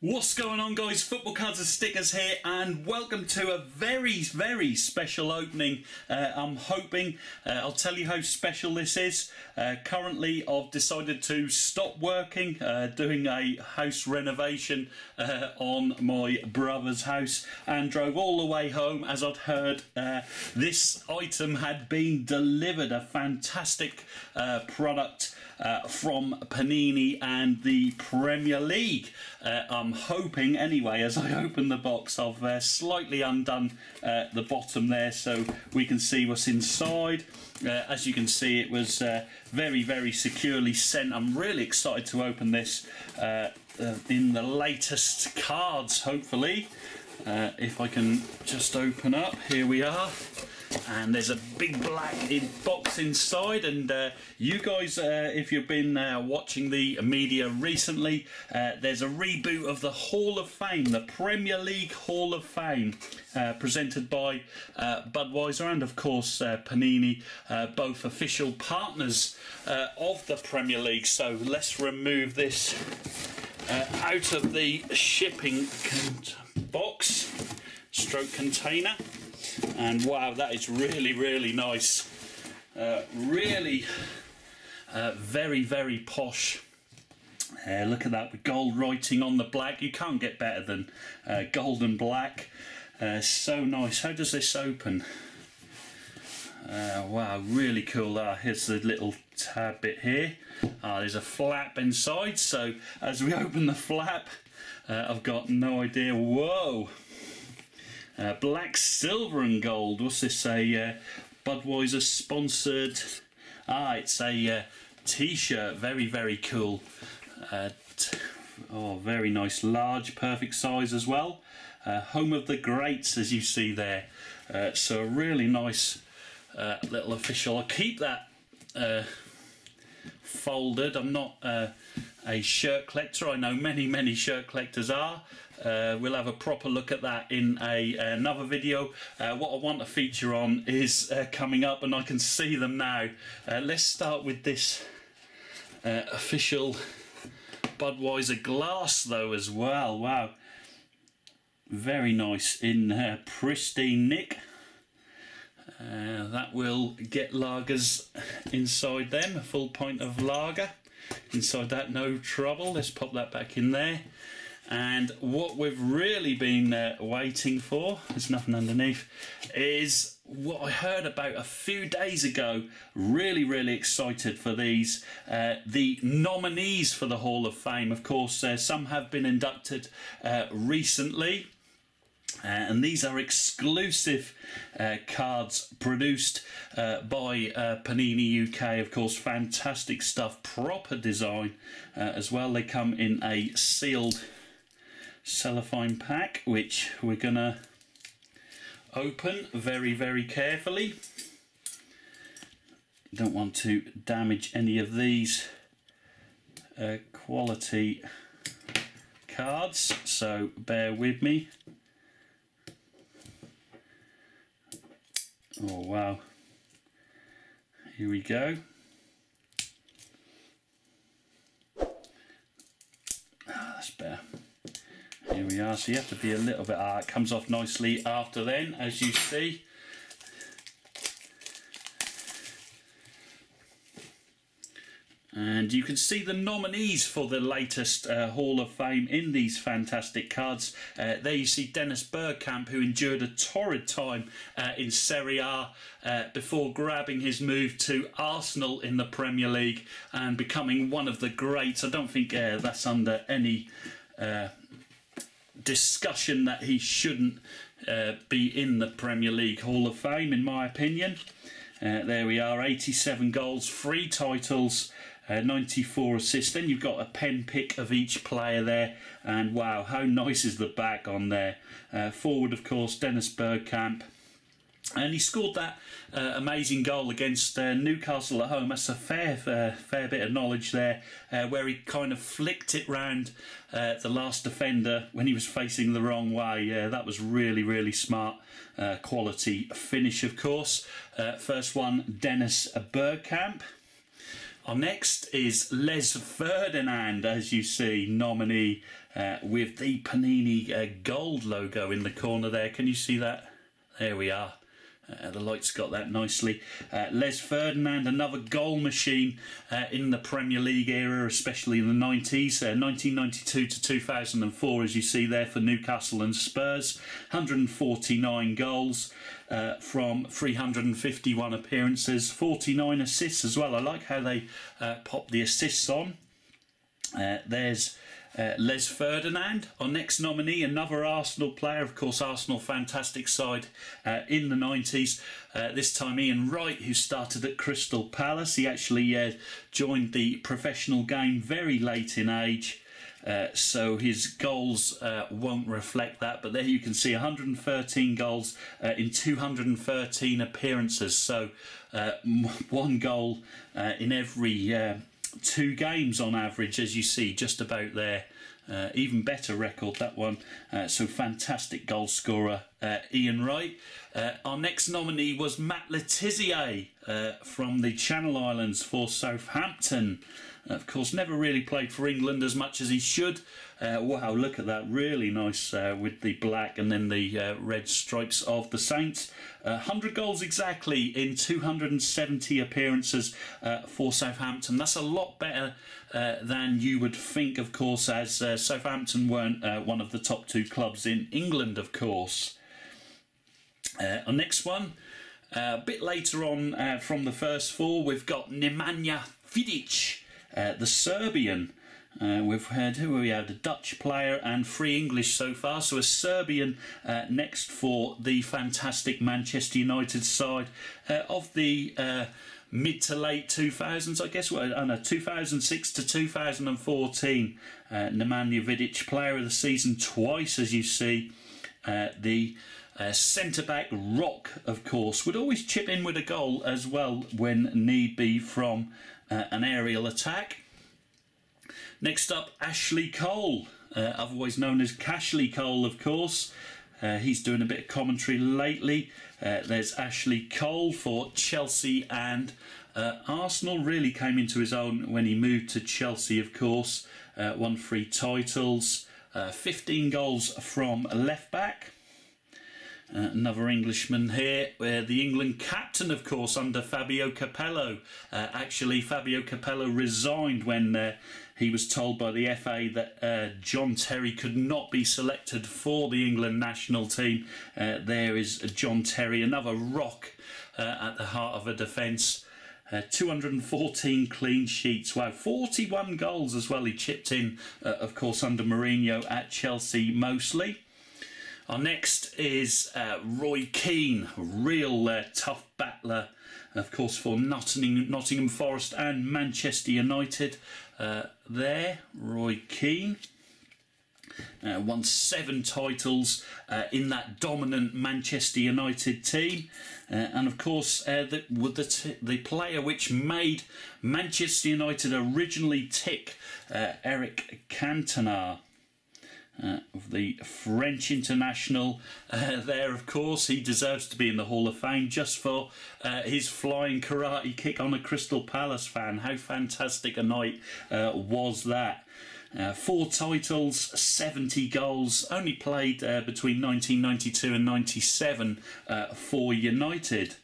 What's going on, guys? Football Cards and Stickers here, and welcome to a very special opening. I'm hoping I'll tell you how special this is. Currently I've decided to stop working, doing a house renovation on my brother's house, and drove all the way home as I'd heard this item had been delivered. A fantastic product from Panini and the Premier League. I'm hoping, anyway, as I open the box, I've slightly undone the bottom there so we can see what's inside. As you can see, it was very securely sent. I'm really excited to open this in the latest cards, hopefully. If I can just open up, here we are. And there's a big black box inside, and you guys, if you've been watching the media recently, there's a reboot of the Hall of Fame, the Premier League Hall of Fame, presented by Budweiser and of course Panini, both official partners of the Premier League. So let's remove this out of the shipping box stroke container. And wow, that is really nice. Really very posh. Look at that, with gold writing on the black. You can't get better than gold and black. So nice. How does this open? Wow, really cool. Here's the little tab bit here. There's a flap inside, so as we open the flap, I've got no idea. Whoa! Black, silver and gold. What's this? A Budweiser sponsored... it's a t-shirt. Very cool. Oh, very nice. Large, perfect size as well. Home of the greats, as you see there. So a really nice little official. I'll keep that folded. I'm not a shirt collector. I know many shirt collectors are. We'll have a proper look at that in another video. What I want to feature on is coming up, and I can see them now. Let's start with this official Budweiser Glass though as well. Wow, very nice, in pristine nick. That will get lagers inside them, a full pint of lager inside that, no trouble. Let's pop that back in there. And what we've really been waiting for, there's nothing underneath, is what I heard about a few days ago. Really excited for these. The nominees for the Hall of Fame. Of course, some have been inducted recently. And these are exclusive cards produced by Panini UK. Of course, fantastic stuff, proper design as well. They come in a sealed cellophane pack, which we're gonna open very carefully. Don't want to damage any of these quality cards, so bear with me. Oh wow, here we go. That's better. Here we are. So you have to be a little bit... it comes off nicely after then, as you see. And you can see the nominees for the latest Hall of Fame in these fantastic cards. There you see Dennis Bergkamp, who endured a torrid time in Serie A before grabbing his move to Arsenal in the Premier League and becoming one of the greats. I don't think that's under any discussion that he shouldn't be in the Premier League Hall of Fame, in my opinion. There we are, 87 goals, 3 titles, 94 assists. Then you've got a pen pick of each player there, and wow, how nice is the back on there. Forward, of course, Dennis Bergkamp. And he scored that amazing goal against Newcastle at home. That's a fair bit of knowledge there, where he kind of flicked it round the last defender when he was facing the wrong way. Yeah, that was really smart. Quality finish, of course. First one, Dennis Bergkamp. Our next is Rio Ferdinand, as you see, nominee with the Panini gold logo in the corner there. Can you see that? There we are. The light's got that nicely. Les Ferdinand, another goal machine in the Premier League era, especially in the 90s. 1992 to 2004, as you see there, for Newcastle and Spurs. 149 goals from 351 appearances. 49 assists as well. I like how they pop the assists on. There's Les Ferdinand, our next nominee, another Arsenal player. Of course, Arsenal, fantastic side in the 90s. This time Ian Wright, who started at Crystal Palace. He actually joined the professional game very late in age, so his goals won't reflect that. But there you can see 113 goals in 213 appearances. So one goal in every 2 games on average, as you see just about there. Even better record, that one. So fantastic goal scorer, Ian Wright. Our next nominee was Matt Letizia from the Channel Islands for Southampton. Of course, never really played for England as much as he should. Wow, look at that, really nice with the black and then the red stripes of the Saints. 100 goals exactly in 270 appearances for Southampton. That's a lot better than you would think, of course, as Southampton weren't one of the top 2 clubs in England, of course. Our next one, a bit later on from the first 4, we've got Nemanja Vidic, the Serbian. We've had, who we had, a Dutch player and 3 English so far. So a Serbian next for the fantastic Manchester United side of the mid to late 2000s, I guess. Well, I know, 2006 to 2014. Nemanja Vidic, player of the season twice, as you see. The centre-back rock, of course, would always chip in with a goal as well when need be from an aerial attack. Next up, Ashley Cole, otherwise known as Cashley Cole, of course. He's doing a bit of commentary lately. There's Ashley Cole for Chelsea and Arsenal. Really came into his own when he moved to Chelsea, of course. Won 3 titles, 15 goals from left-back. Another Englishman here, the England captain, of course, under Fabio Capello. Actually, Fabio Capello resigned when he was told by the FA that John Terry could not be selected for the England national team. There is John Terry, another rock at the heart of a defence. 214 clean sheets. Wow, 41 goals as well. He chipped in, of course, under Mourinho at Chelsea mostly. Our next is Roy Keane, real tough battler, of course, for Nottingham Forest and Manchester United. There, Roy Keane. Won 7 titles in that dominant Manchester United team. And of course, the player which made Manchester United originally tick, Eric Cantona. Of the French international there, of course. He deserves to be in the Hall of Fame just for his flying karate kick on a Crystal Palace fan. How fantastic a night was that. 4 titles, 70 goals, only played between 1992 and 97 for United.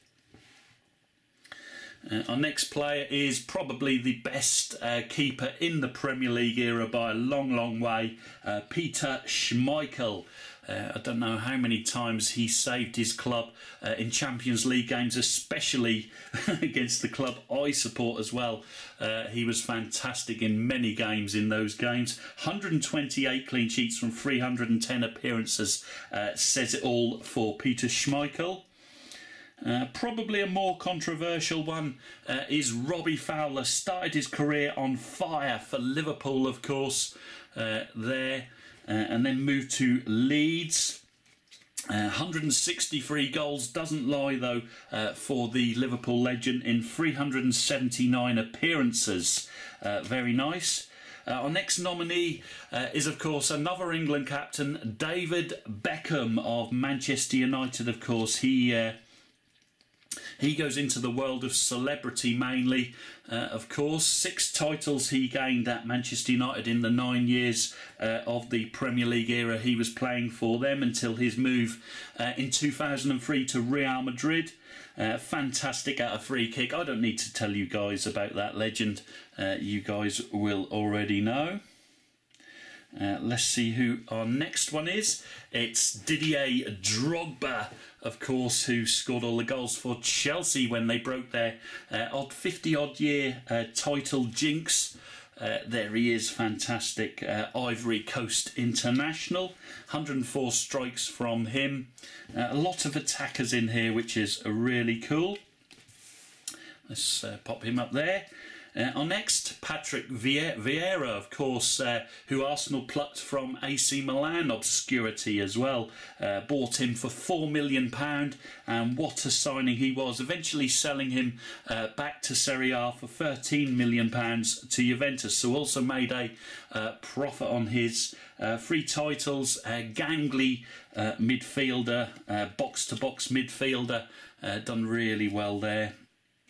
Our next player is probably the best keeper in the Premier League era by a long, long way, Peter Schmeichel. I don't know how many times he saved his club in Champions League games, especially against the club I support as well. He was fantastic in many games in those games. 128 clean sheets from 310 appearances says it all for Peter Schmeichel. Probably a more controversial one is Robbie Fowler. Started his career on fire for Liverpool, of course, there, and then moved to Leeds. 163 goals, doesn't lie though, for the Liverpool legend in 379 appearances. Very nice. Our next nominee is, of course, another England captain, David Beckham of Manchester United, of course. He goes into the world of celebrity mainly, of course. 6 titles he gained at Manchester United in the 9 years of the Premier League era he was playing for them, until his move in 2003 to Real Madrid. Fantastic at a free kick. I don't need to tell you guys about that legend. You guys will already know. Let's see who our next one is. It's Didier Drogba, of course, who scored all the goals for Chelsea when they broke their 50-odd year title jinx. There he is, fantastic Ivory Coast international. 104 strikes from him. A lot of attackers in here, which is really cool. Let's pop him up there. Our next, Patrick Vieira, of course, who Arsenal plucked from AC Milan obscurity as well. Bought him for £4 million, and what a signing he was. Eventually selling him back to Serie A for £13 million to Juventus. So also made a profit on his 3 titles. Gangly midfielder, box-to-box midfielder. Done really well there.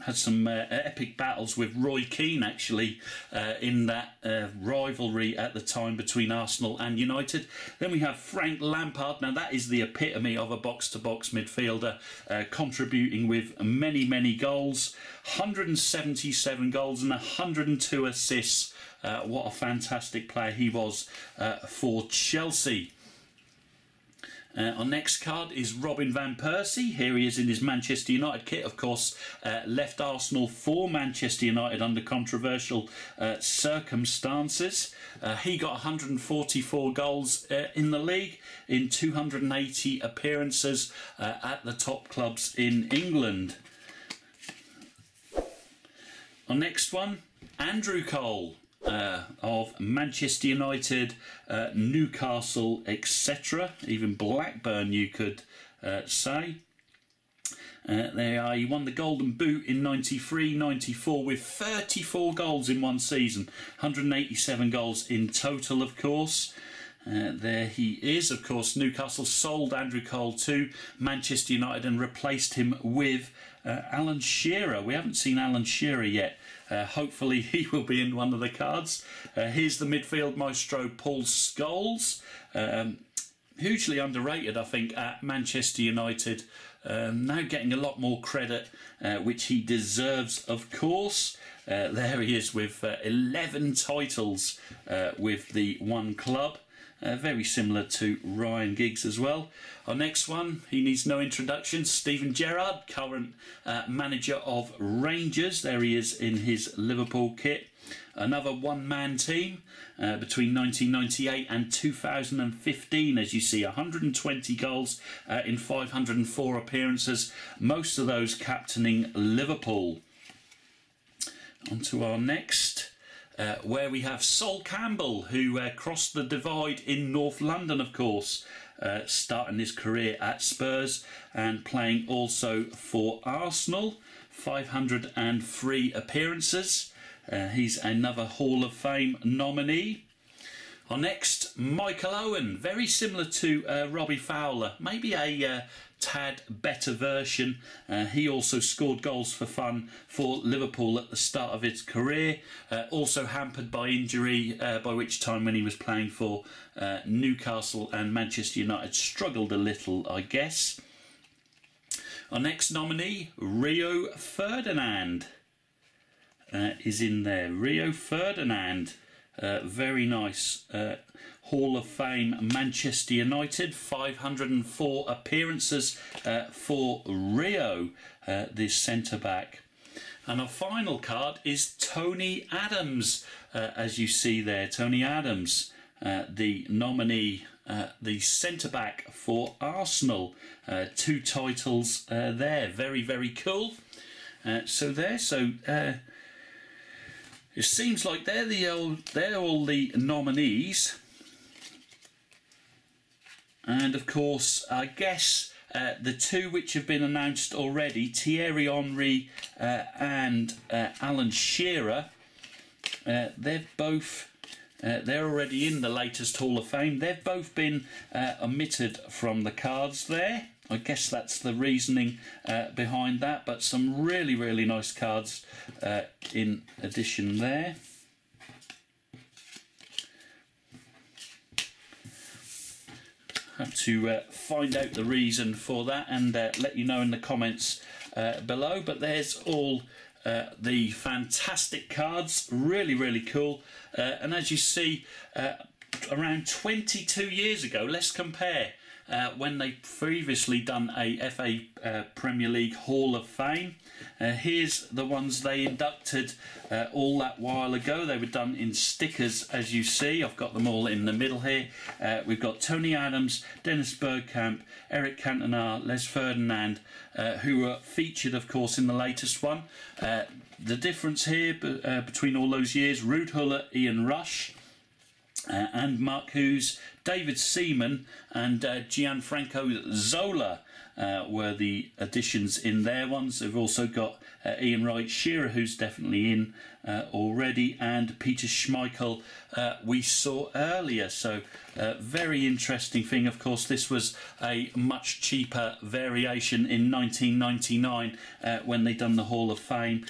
Had some epic battles with Roy Keane, actually, in that rivalry at the time between Arsenal and United. Then we have Frank Lampard. Now, that is the epitome of a box-to-box midfielder, contributing with many, many goals. 177 goals and 102 assists. What a fantastic player he was for Chelsea. Our next card is Robin van Persie. Here he is in his Manchester United kit. Of course, left Arsenal for Manchester United under controversial circumstances. He got 144 goals in the league in 280 appearances at the top clubs in England. Our next one, Andrew Cole. Of Manchester United, Newcastle, etc. Even Blackburn, you could say. He won the Golden Boot in 93-94 with 34 goals in one season. 187 goals in total, of course. There he is. Of course, Newcastle sold Andrew Cole to Manchester United and replaced him with Alan Shearer. We haven't seen Alan Shearer yet. Hopefully he will be in one of the cards. Here's the midfield maestro Paul Scholes. Hugely underrated, I think, at Manchester United. Now getting a lot more credit, which he deserves, of course. There he is with 11 titles with the one club. Very similar to Ryan Giggs as well. Our next one, he needs no introduction. Steven Gerrard, current manager of Rangers. There he is in his Liverpool kit. Another one-man team between 1998 and 2015, as you see, 120 goals in 504 appearances, most of those captaining Liverpool. On to our next, where we have Sol Campbell, who crossed the divide in North London, of course, starting his career at Spurs and playing also for Arsenal. 503 appearances. He's another Hall of Fame nominee. Our next, Michael Owen, very similar to Robbie Fowler, maybe a tad better version. He also scored goals for fun for Liverpool at the start of his career, also hampered by injury, by which time when he was playing for Newcastle and Manchester United struggled a little, I guess. Our next nominee, Rio Ferdinand, is in there. Rio Ferdinand, very nice. Hall of Fame Manchester United, 504 appearances for Rio, this centre-back. And our final card is Tony Adams, as you see there. Tony Adams, the nominee, the centre-back for Arsenal. 2 titles there. Very, very cool. It seems like they're all the nominees. And of course, I guess the 2 which have been announced already, Thierry Henry and Alan Shearer, they're already in the latest Hall of Fame. They've both been omitted from the cards there. I guess that's the reasoning behind that, but some really nice cards in addition there. Have to find out the reason for that and let you know in the comments below. But there's all the fantastic cards, really cool. And as you see, around 22 years ago, let's compare when they previously done a FA Premier League Hall of Fame. Here's the ones they inducted all that while ago. They were done in stickers, as you see. I've got them all in the middle here. We've got Tony Adams, Dennis Bergkamp, Eric Cantona, Les Ferdinand, who were featured, of course, in the latest one. The difference here between all those years, Ruud Huller, Ian Rush, and Mark Hughes, David Seaman and Gianfranco Zola were the additions in their ones. They've also got Ian Wright, Shearer, who's definitely in already, and Peter Schmeichel we saw earlier. So very interesting thing. Of course, this was a much cheaper variation in 1999 when they done the Hall of Fame,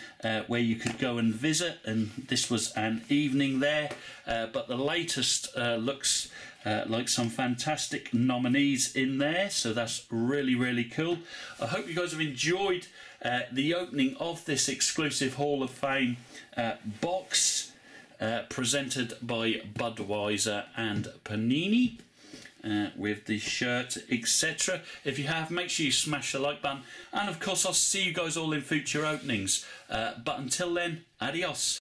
where you could go and visit, and this was an evening there. But the latest looks like some fantastic nominees in there, so that's really cool. I hope you guys have enjoyed the opening of this exclusive Hall of Fame box presented by Budweiser and Panini with the shirt, etc. If you have, make sure you smash the like button, and of course I'll see you guys all in future openings. But until then, adios.